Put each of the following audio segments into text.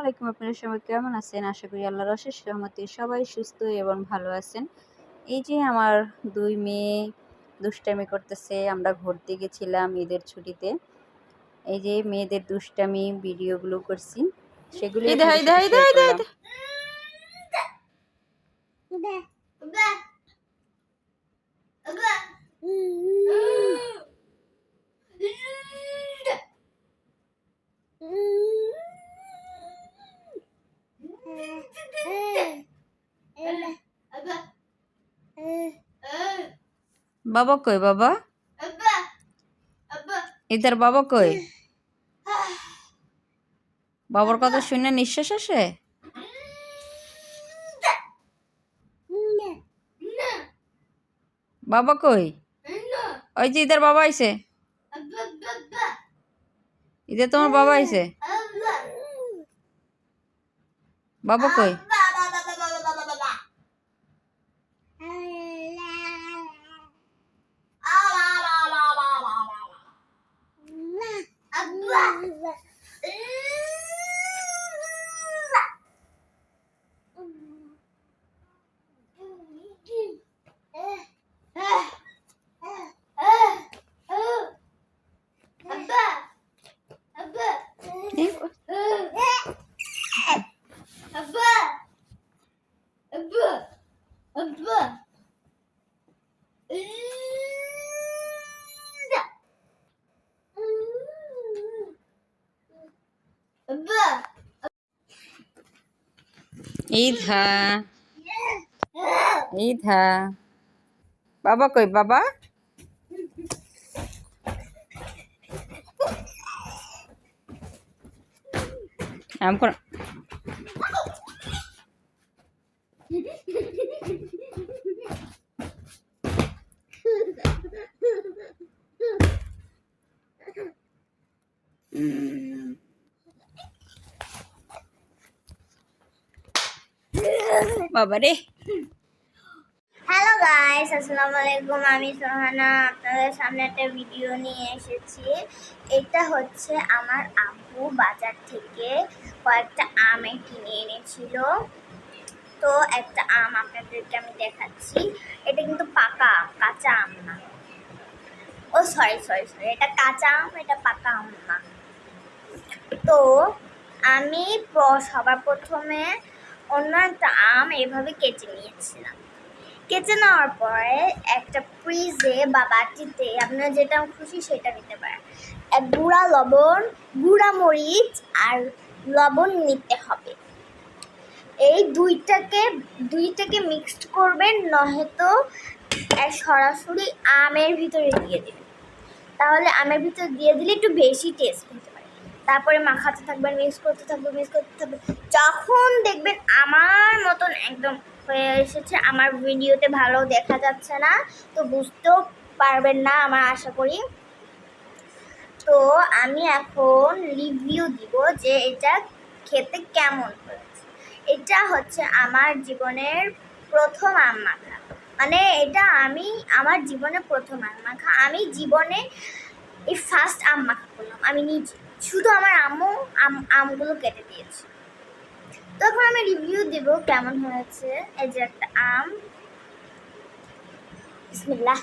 আলাইকুম, আপনারা সবাই কেমন আছেন? আশা করি আল্লাহর অশেষ রহমতে সবাই সুস্থ এবং ভালো আছেন। এই যে আমার 2 মেয়ে দুষ্টামি করতেছে। আমরা ঘুরতে গেছিলাম ঈদের ছুটিতে। এই যে মেয়েদের দুষ্টামি ভিডিওগুলো করছি, সেগুলি আপনাদের সাথে শেয়ার করলাম। বাবা কই? বাবা ইধার বাবা কই? বাবার কথা শুনে নিঃশ্বাস আসে? বাবা কই? ওই যে ইধার বাবা আইছে। ইধার তোমার বাবা আইছে। বাবা কই? ইধা ইধা বাবা কই? বাবা আমকো বাবা রে। হ্যালো গাইস, আসসালামু আলাইকুম। আমি সোহানা আপনাদের সামনে একটা ভিডিও নিয়ে এসেছি। এটা হচ্ছে আমার আব্বু বাজার থেকে কয়েকটা আম কিনে এনেছিল। তো একটা আম আপনাদেরকে আমি দেখাচ্ছি। এটা কিন্তু পাকা আম, কাঁচা আম না। ও সরি, এটা কাঁচা আম, এটা পাকা আম না। তো আমি সবার প্রথমে অন্য একটা আম এভাবে কেটে নিয়েছিলাম। কেটে নেওয়ার পরে একটা ফ্রিজে বা বাটিতে আপনারা যেটা খুশি সেটা নিতে পারেন। এক গুঁড়া লবণ, গুঁড়া মরিচ আর লবণ নিতে হবে। এই দুইটাকে মিক্সড করবেন, নয়তো সরাসরি আমের ভিতরে দিয়ে দেবেন। তাহলে আমের ভিতরে দিয়ে দিলে একটু বেশি টেস্ট হতে পারে। তারপরে মাখাতে থাকবেন, মিক্স করতে থাকবেন। যখন দেখবেন আমার মতন একদম হয়ে এসেছে, আমার ভিডিওতে ভালো দেখা যাচ্ছে না তো বুঝতেও পারবেন না আমার আশা করি। তো আমি এখন রিভিউ দিব যে এটা খেতে কেমন হয়েছে। এটা হচ্ছে আমার জীবনের প্রথম আম মাখা, মানে এটা আমার জীবনে প্রথম আম মাখা। আমি জীবনে এই ফার্স্ট আম মাখা করলাম আমি নিজে, শুধু আমার আম্মু আমগুলো কেটে দিয়েছে। তখন আমি রিভিউ দেব কেমন হয়েছে। এই যে একটা আম, বিসমিল্লাহ।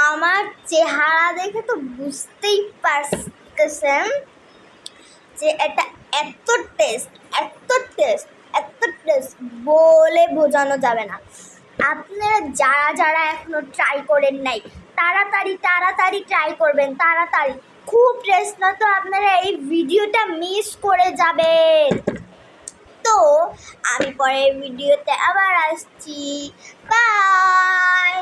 আমার চেহারা দেখে তো বুঝতেই পারতেছেন যে এটা এত টেস্ট বলে বোঝানো যাবে না। আপনারা যারা এখনো ট্রাই করেন নাই, তাড়াতাড়ি ট্রাই করবেন, তাড়াতাড়ি। খুব টেস্ট, না তো আপনারা এই ভিডিওটা মিস করে যাবেন। তো আমি পরের ভিডিওতে আবার আসছি। বাই।